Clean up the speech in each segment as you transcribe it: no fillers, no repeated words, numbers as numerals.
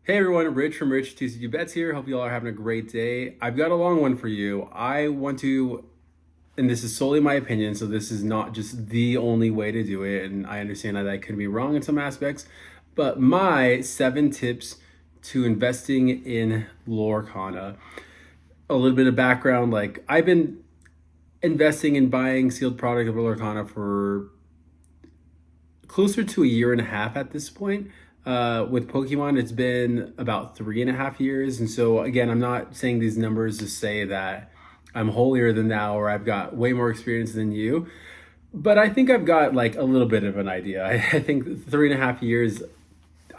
Hey everyone, Rich from Rich TCG Bets here. Hope you all are having a great day. I've got a long one for you. And this is solely my opinion, so this is not just the only way to do it. And I understand that I could be wrong in some aspects, but my 7 tips to investing in Lorcana. A little bit of background, like I've been investing in buying sealed product of Lorcana for closer to a year and a half at this point. With Pokemon, it's been about 3.5 years. And so, again, I'm not saying these numbers to say that I'm holier than thou or I've got way more experience than you. But I think I've got like a little bit of an idea. I think 3.5 years,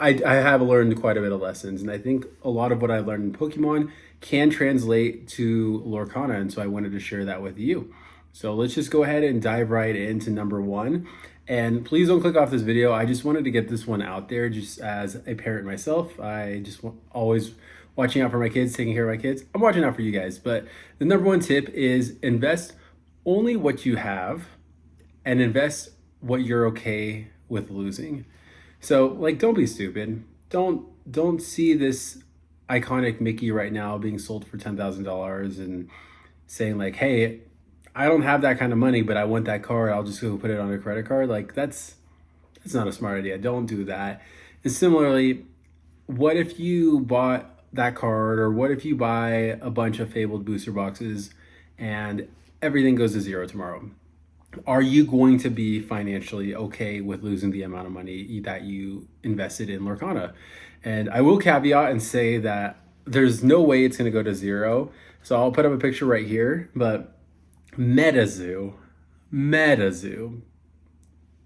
I have learned quite a bit of lessons. And I think a lot of what I learned in Pokemon can translate to Lorcana. And so I wanted to share that with you. So let's just go ahead and dive right into number one. And please don't click off this video. I just wanted to get this one out there just as a parent myself. I just always watching out for my kids, taking care of my kids. I'm watching out for you guys. But the number one tip is invest only what you have and invest what you're okay with losing. So like, don't be stupid. Don't see this iconic Mickey right now being sold for $10,000 and saying like, hey, I don't have that kind of money, but I want that card. I'll just go put it on a credit card. Like that's not a smart idea. Don't do that. And similarly, what if you bought that card, or what if you buy a bunch of fabled booster boxes and everything goes to zero tomorrow? Are you going to be financially okay with losing the amount of money that you invested in Lorcana? And I will caveat and say that there's no way it's going to go to zero. So I'll put up a picture right here, but MetaZoo,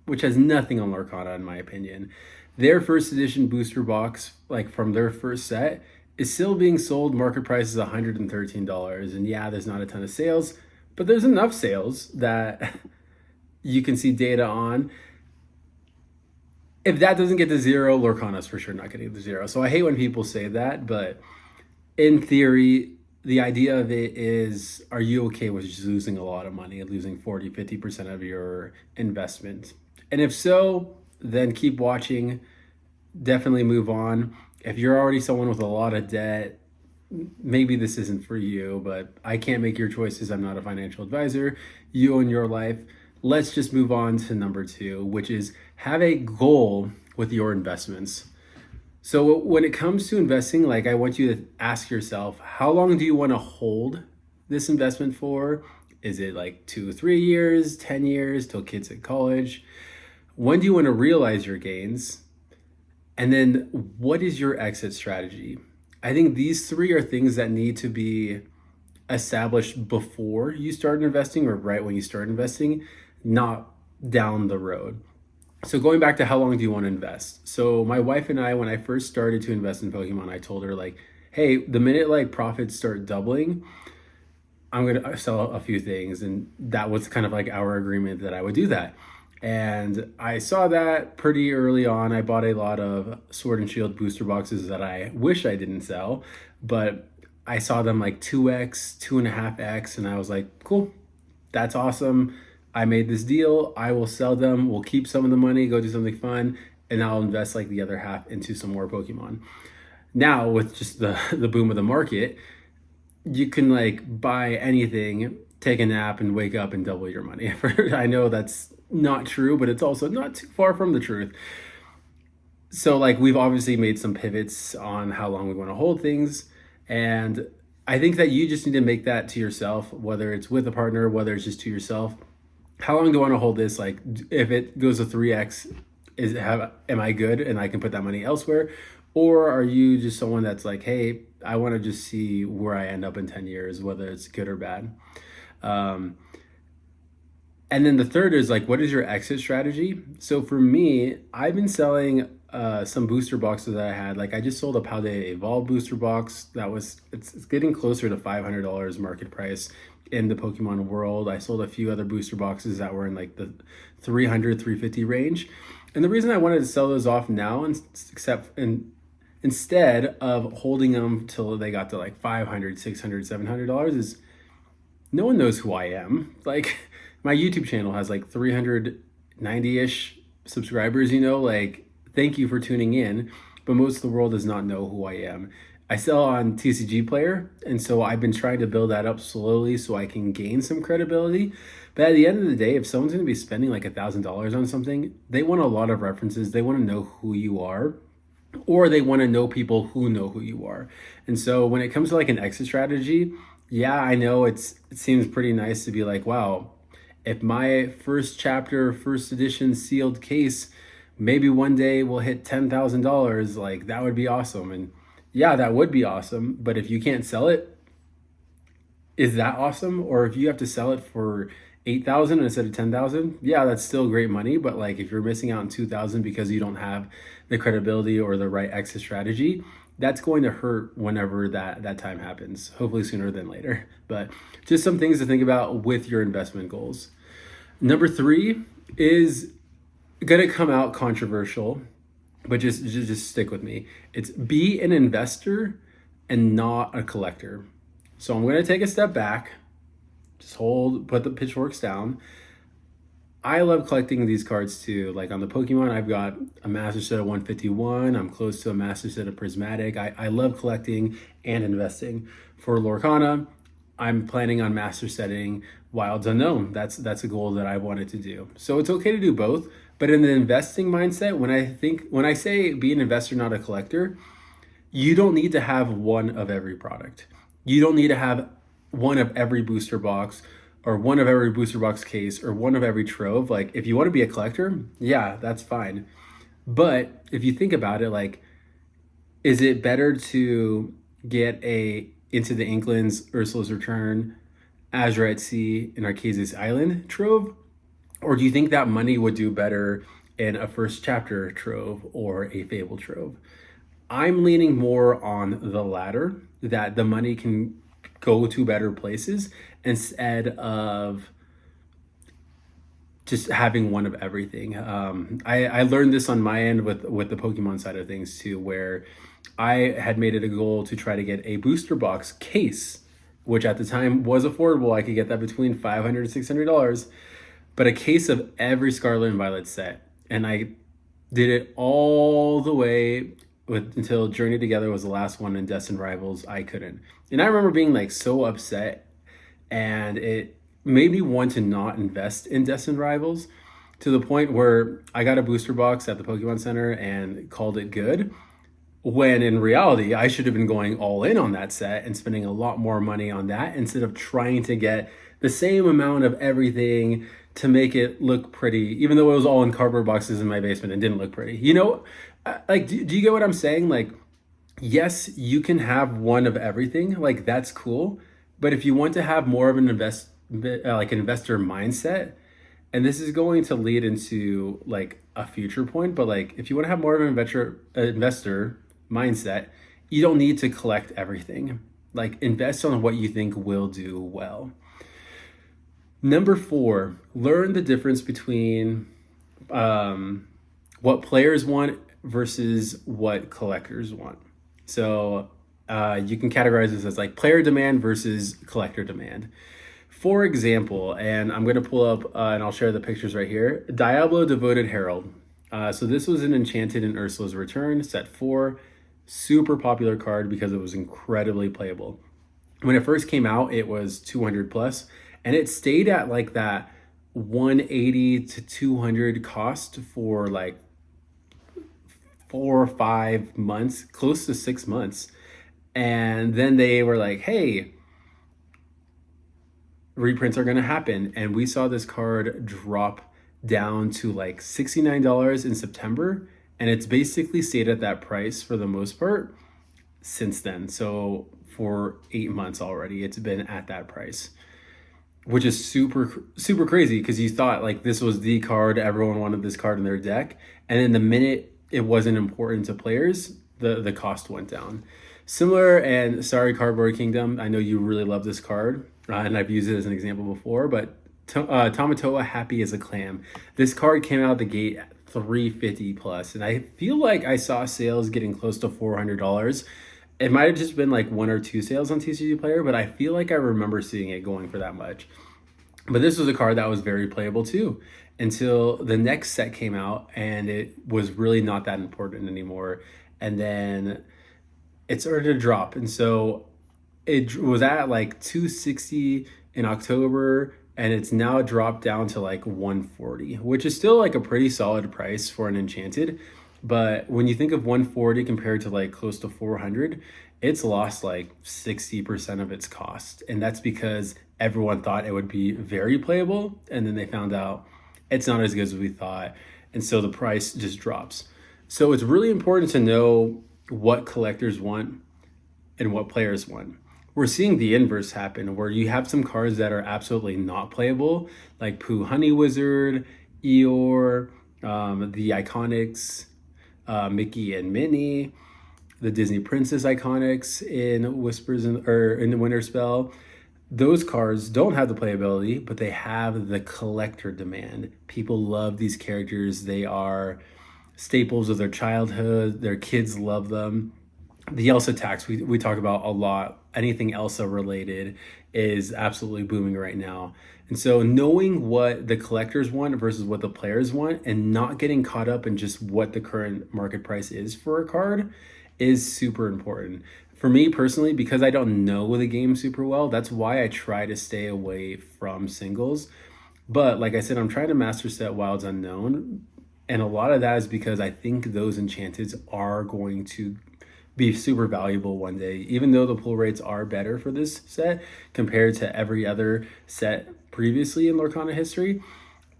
which has nothing on Lorcana in my opinion, their first edition booster box, like from their first set, is still being sold. Market price is $113. And yeah, there's not a ton of sales, but there's enough sales that you can see data on. If that doesn't get to zero, Lorcana's for sure not getting to zero. So I hate when people say that, but in theory, the idea of it is, are you okay with just losing a lot of money and losing 40, 50% of your investment? And if so, then keep watching. Definitely move on. If you're already someone with a lot of debt, maybe this isn't for you, but I can't make your choices. I'm not a financial advisor. You own your life. Let's just move on to number two, which is have a goal with your investments. So when it comes to investing, like I want you to ask yourself, how long do you want to hold this investment for? Is it like 2, 3 years, 10 years, till kids at college? When do you want to realize your gains? And then what is your exit strategy? I think these three are things that need to be established before you start investing, or right when you start investing, not down the road. So going back to how long do you want to invest? So my wife and I, when I first started to invest in Pokemon, I told her like, hey, the minute like profits start doubling, I'm going to sell a few things. And that was kind of like our agreement that I would do that. And I saw that pretty early on. I bought a lot of Sword and Shield booster boxes that I wish I didn't sell, but I saw them like 2x, 2.5x, and I was like, cool, that's awesome. I made this deal. I will sell them. We'll keep some of the money, go do something fun, and I'll invest like the other half into some more Pokemon. Now, with just the boom of the market, you can like buy anything, take a nap, and wake up and double your money. I know that's not true, but it's also not too far from the truth. So like we've obviously made some pivots on how long we want to hold things. And I think that you just need to make that to yourself, whether it's with a partner, whether it's just to yourself. How long do I want to hold this? Like if it goes to 3x, am I good and I can put that money elsewhere? Or are you just someone that's like, hey, I want to just see where I end up in 10 years, whether it's good or bad? And then the third is like, what is your exit strategy? So for me, I've been selling some booster boxes that I had. Like I just sold a Paldea Evolve booster box. It's getting closer to $500 market price in the Pokemon world. I sold a few other booster boxes that were in like the 300, 350 range. And the reason I wanted to sell those off now, instead of holding them till they got to like $500, $600, $700, is no one knows who I am. Like my YouTube channel has like 390-ish subscribers, like thank you for tuning in. but most of the world does not know who I am. I sell on TCG Player, and so I've been trying to build that up slowly so I can gain some credibility. But at the end of the day, if someone's going to be spending like $1,000 on something, they want a lot of references. They want to know who you are, or they want to know people who know who you are. And so when it comes to like an exit strategy, yeah, I know it seems pretty nice to be like, wow, if my first chapter, first edition sealed case, maybe one day will hit $10,000, like that would be awesome. And yeah, that would be awesome. But if you can't sell it, is that awesome? Or if you have to sell it for 8,000 instead of 10,000, yeah, that's still great money. But like if you're missing out on 2,000 because you don't have the credibility or the right exit strategy, that's going to hurt whenever that time happens, hopefully sooner than later. But just some things to think about with your investment goals. Number 3 is gonna come out controversial, but just stick with me. It's be an investor and not a collector. So I'm gonna take a step back, just put the pitchforks down. I love collecting these cards too. Like on the Pokemon, I've got a Master Set of 151. I'm close to a Master Set of Prismatic. I love collecting and investing. For Lorcana, I'm planning on master setting Wilds Unknown. That's a goal that I wanted to do. So it's okay to do both. But in the investing mindset, when I say be an investor, not a collector, you don't need to have one of every product. You don't need to have one of every booster box or one of every booster box case or one of every trove. Like if you want to be a collector, yeah, that's fine. But if you think about it, like, is it better to get a Into the Inklands, Ursula's Return, Azure at Sea, and Arceus Island trove? Or do you think that money would do better in a first chapter trove or a Fable trove? I'm leaning more on the latter, that the money can go to better places instead of just having one of everything. I learned this on my end with the Pokemon side of things too, where I had made it a goal to try to get a booster box case, which at the time was affordable. I could get that between $500 to $600, but a case of every Scarlet and Violet set. And I did it all the way until Journey Together was the last one, and Destined Rivals I couldn't. And I remember being like so upset, and it made me want to not invest in Destined Rivals to the point where I got a booster box at the Pokemon Center and called it good. When in reality, I should have been going all in on that set and spending a lot more money on that instead of trying to get the same amount of everything to make it look pretty, even though it was all in cardboard boxes in my basement and didn't look pretty. You know, like, do you get what I'm saying? Like, yes, you can have one of everything. Like, that's cool. But if you want to have more of an investor mindset, and this is going to lead into like a future point, but like if you want to have more of an investor mindset, you don't need to collect everything. Like invest on what you think will do well. Number 4, learn the difference between what players want versus what collectors want. So you can categorize this as like player demand versus collector demand. For example, and I'm going to pull up and I'll share the pictures right here. Diablo Devoted Herald. So this was an enchanted in Ursula's Return, set 4. Super popular card because it was incredibly playable. When it first came out, it was 200 plus, and it stayed at like that 180 to 200 cost for like 4 or 5 months, close to 6 months. And then they were like, hey, reprints are going to happen. And we saw this card drop down to like $69 in September. And it's basically stayed at that price for the most part since then. So for 8 months already, it's been at that price, which is super, super crazy because you thought like this was the card. Everyone wanted this card in their deck. And then the minute it wasn't important to players, the cost went down. Similar, and sorry, Cardboard Kingdom, I know you really love this card, and I've used it as an example before, but Tamatoa Happy as a Clam. This card came out the gate at $350 plus, and I feel like I saw sales getting close to $400. It might have just been like 1 or 2 sales on TCG Player, but I feel like I remember seeing it going for that much. But this was a card that was very playable too, until the next set came out and it was really not that important anymore. and then it started to drop. And so it was at like 260 in October, and it's now dropped down to like 140, which is still like a pretty solid price for an enchanted. But when you think of 140 compared to like close to 400, it's lost like 60% of its cost. And that's because everyone thought it would be very playable, and then they found out it's not as good as we thought. And so the price just drops. So it's really important to know what collectors want and what players want. We're seeing the inverse happen where you have some cards that are absolutely not playable, like Pooh Honey Wizard, Eeyore, the Iconics, Mickey and Minnie, the Disney Princess Iconics in Whispers or in the Winter Spell. Those cards don't have the playability, but they have the collector demand. People love these characters. They are staples of their childhood. Their kids love them. The Elsa tax we talk about a lot. Anything Elsa related is absolutely booming right now. And so knowing what the collectors want versus what the players want, and not getting caught up in just what the current market price is for a card, is super important. For me personally, because I don't know the game super well, that's why I try to stay away from singles. But like I said, I'm trying to master set Wilds Unknown, and a lot of that is because I think those enchanteds are going to be super valuable one day. Even though the pull rates are better for this set compared to every other set previously in Lorcana history,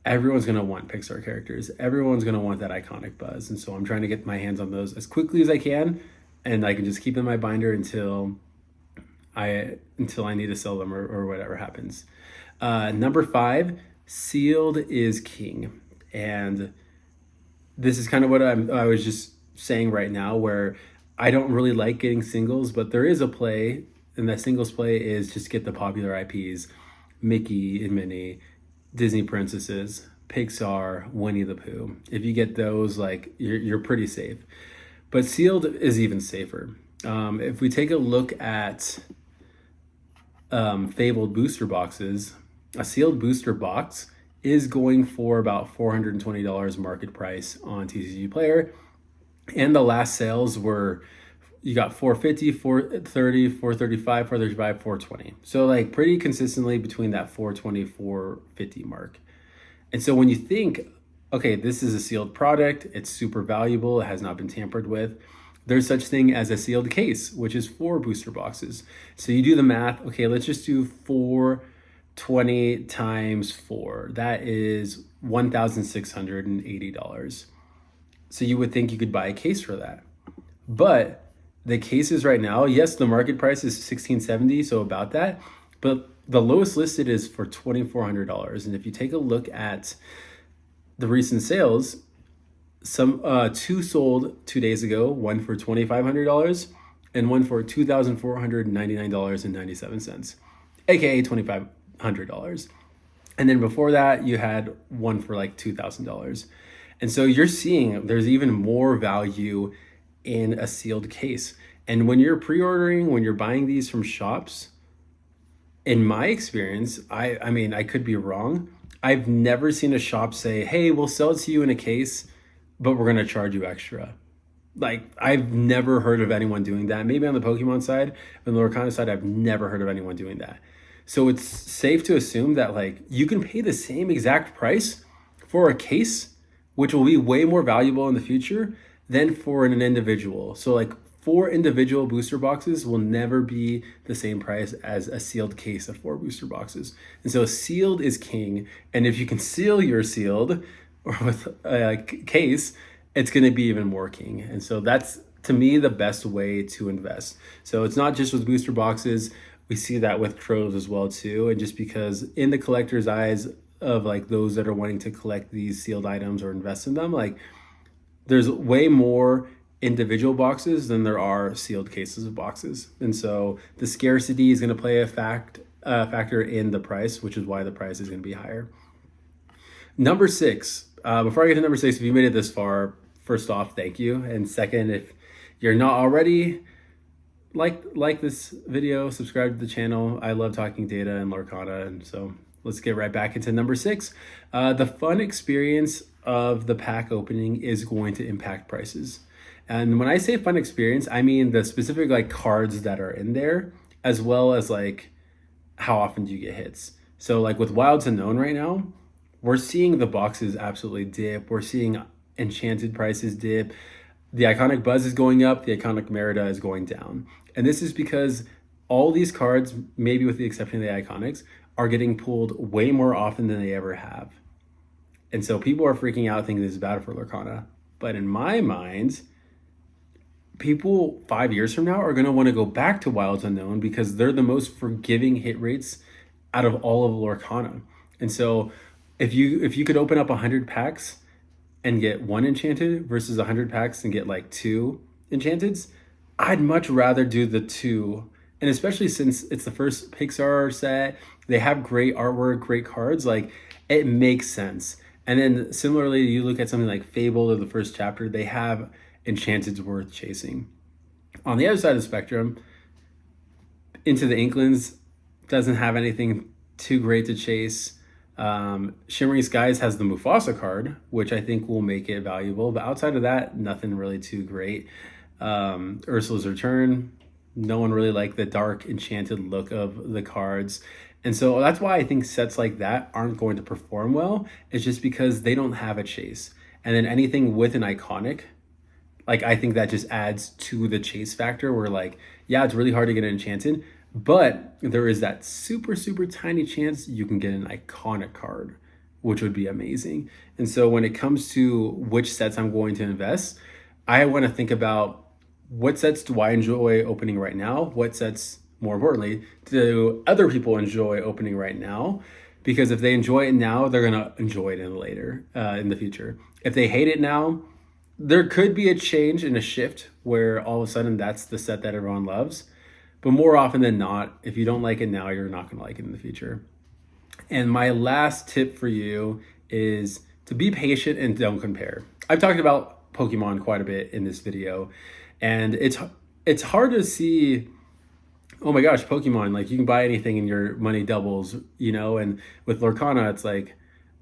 everyone's going to want Pixar characters. Everyone's going to want that iconic buzz. And so I'm trying to get my hands on those as quickly as I can, and I can just keep them in my binder until I need to sell them, or whatever happens. Number 5, sealed is king. And this is kind of what I was just saying right now, where I don't really like getting singles, but there is a play, and that singles play is just get the popular IPs, Mickey and Minnie, Disney princesses, Pixar, Winnie the Pooh. If you get those, like, you're pretty safe. But sealed is even safer. If we take a look at fabled booster boxes, a sealed booster box is going for about $420 market price on TCG Player. And the last sales were, you got 450, 430, 435, 435, 420. So like pretty consistently between that 420, 450 mark. And so when you think, okay, this is a sealed product, it's super valuable, it has not been tampered with, there's such thing as a sealed case, which is 4 booster boxes. So you do the math, okay, let's just do 420 times 4. That is $1,680. So you would think you could buy a case for that. But the cases right now, yes, the market price is $1,670, so about that. But the lowest listed is for $2,400. And if you take a look at the recent sales, some 2 sold 2 days ago, one for $2,500 and one for $2,499.97, aka $2,500. And then before that, you had one for like $2,000. And so you're seeing there's even more value in a sealed case. And when you're pre-ordering, when you're buying these from shops, in my experience, I mean, I could be wrong, I've never seen a shop say, hey, we'll sell it to you in a case, but we're going to charge you extra. Like, I've never heard of anyone doing that. Maybe on the Pokemon side, but on the Lorcana side, I've never heard of anyone doing that. So it's safe to assume that like you can pay the same exact price for a case, which will be way more valuable in the future than for an individual. So like 4 individual booster boxes will never be the same price as a sealed case of 4 booster boxes. And so sealed is king. And if you can seal your sealed or with a case, it's going to be even more king. And so that's, to me, the best way to invest. So it's not just with booster boxes. We see that with crows as well too. And just because in the collector's eyes of like those that are wanting to collect these sealed items or invest in them, like there's way more individual boxes than there are sealed cases of boxes. And so the scarcity is going to play a factor in the price, which is why the price is going to be higher. Number 6, before I get to number 6, if you made it this far, first off, thank you. And second, if you're not already, like this video, subscribe to the channel. I love talking data and Lorcana. And so let's get right back into number 6. The fun experience of the pack opening is going to impact prices. And when I say fun experience, I mean the specific like cards that are in there, as well as like how often do you get hits. So like with Wilds Unknown right now, we're seeing the boxes absolutely dip. We're seeing enchanted prices dip. The iconic Buzz is going up, the iconic Merida is going down. And this is because all these cards, maybe with the exception of the iconics, are getting pulled way more often than they ever have. And so people are freaking out thinking this is bad for Lorcana. But in my mind, people 5 years from now are going to want to go back to Wilds Unknown because they're the most forgiving hit rates out of all of Lorcana. And so if you could open up 100 packs and get one enchanted versus 100 packs and get like two enchanteds, I'd much rather do the two. And especially since it's the first Pixar set, they have great artwork, great cards, like it makes sense. And then similarly, you look at something like Fable or the first chapter, they have enchanteds worth chasing. On the other side of the spectrum, Into the Inklings doesn't have anything too great to chase. Shimmering Skies has the Mufasa card, which I think will make it valuable. But outside of that, nothing really too great. Ursula's Return, no one really liked the dark enchanted look of the cards. And so that's why I think sets like that aren't going to perform well. It's just because they don't have a chase. And then anything with an iconic, like I think that just adds to the chase factor where like, yeah, it's really hard to get an enchanted, but there is that super, super tiny chance you can get an iconic card, which would be amazing. And so when it comes to which sets I'm going to invest, I want to think about what sets do I enjoy opening right now? What sets, more importantly, do other people enjoy opening right now? Because if they enjoy it now, they're going to enjoy it in the future. If they hate it now, there could be a change and a shift where all of a sudden that's the set that everyone loves. But more often than not, if you don't like it now, you're not going to like it in the future. And my last tip for you is to be patient and don't compare. I've talked about Pokemon quite a bit in this video, and it's hard to see, oh my gosh, Pokemon, like you can buy anything and your money doubles, and with Lorcana, it's like,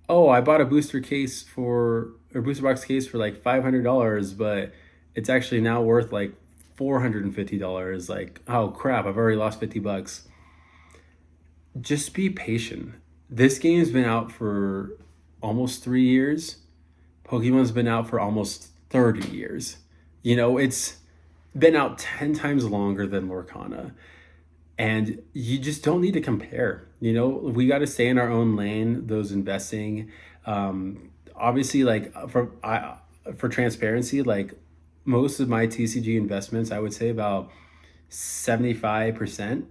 oh, I bought a booster box case for like $500, but it's actually now worth like $450. Like, oh crap, I've already lost $50. Just be patient. This game's been out for almost 3 years. Pokemon's been out for almost 30 years. It's been out 10 times longer than Lorcana. And you just don't need to compare. We got to stay in our own lane, those investing. Obviously, like for transparency, like most of my TCG investments, I would say about 75%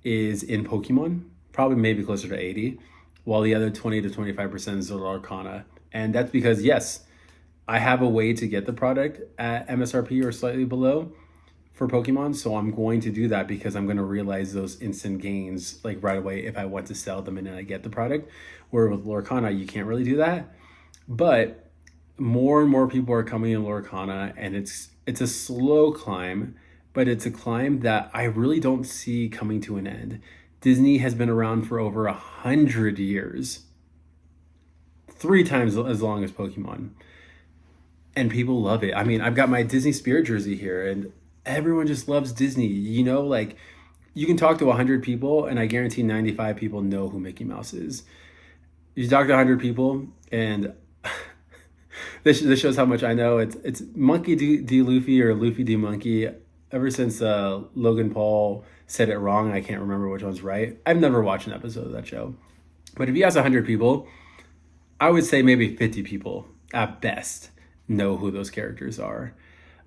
is in Pokemon, probably maybe closer to 80, while the other 20 to 25% is Lorcana. And that's because, yes, I have a way to get the product at MSRP or slightly below for Pokemon, so I'm going to do that because I'm going to realize those instant gains like right away if I want to sell them and then I get the product. Where with Lorcana, you can't really do that. But more and more people are coming in Lorcana, and it's a slow climb, but it's a climb that I really don't see coming to an end. Disney has been around for over 100 years, 3 times as long as Pokemon, and people love it. I mean, I've got my Disney Spirit jersey here, and everyone just loves Disney. Like you can talk to 100 people, and I guarantee 95 people know who Mickey Mouse is. You talk to 100 people, and this shows how much I know. It's Monkey D. Luffy or Luffy D. Monkey. Ever since Logan Paul said it wrong, I can't remember which one's right. I've never watched an episode of that show. But if you ask 100 people, I would say maybe 50 people at best know who those characters are.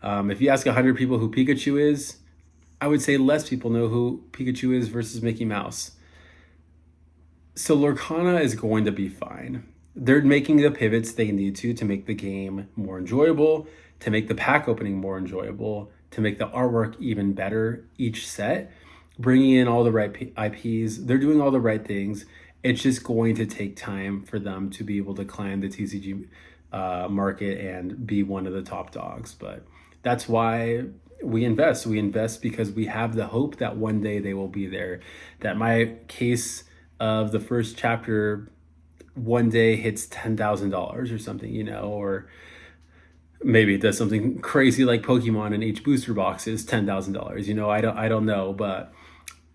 If you ask 100 people who Pikachu is, I would say less people know who Pikachu is versus Mickey Mouse. So Lorcana is going to be fine. They're making the pivots they need to make the game more enjoyable, to make the pack opening more enjoyable, to make the artwork even better each set, bringing in all the right IPs. They're doing all the right things. It's just going to take time for them to be able to climb the TCG market and be one of the top dogs. But that's why we invest. We invest because we have the hope that one day they will be there. That my case of the first chapter one day hits $10,000 or something, or maybe it does something crazy like Pokemon, and each booster box is $10,000. You know, I don't know, but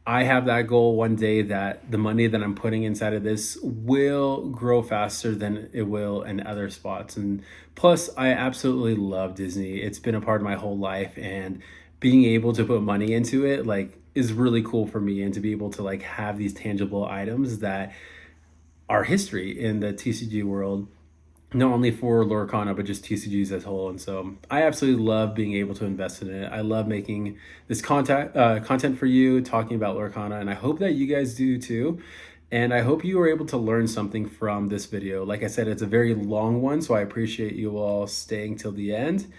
I have that goal one day that the money that I'm putting inside of this will grow faster than it will in other spots. And plus, I absolutely love Disney. It's been a part of my whole life, and being able to put money into it like is really cool for me, and to be able to like have these tangible items that are history in the TCG world, not only for Lorcana, but just TCGs as a whole. And so I absolutely love being able to invest in it. I love making this content for you, talking about Lorcana, and I hope that you guys do too. And I hope you were able to learn something from this video. Like I said, it's a very long one, so I appreciate you all staying till the end.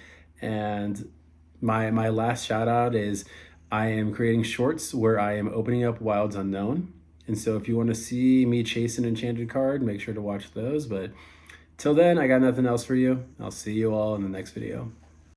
And my last shout out is I am creating shorts where I am opening up Wilds Unknown. And so if you want to see me chase an enchanted card, make sure to watch those. But till then, I got nothing else for you. I'll see you all in the next video.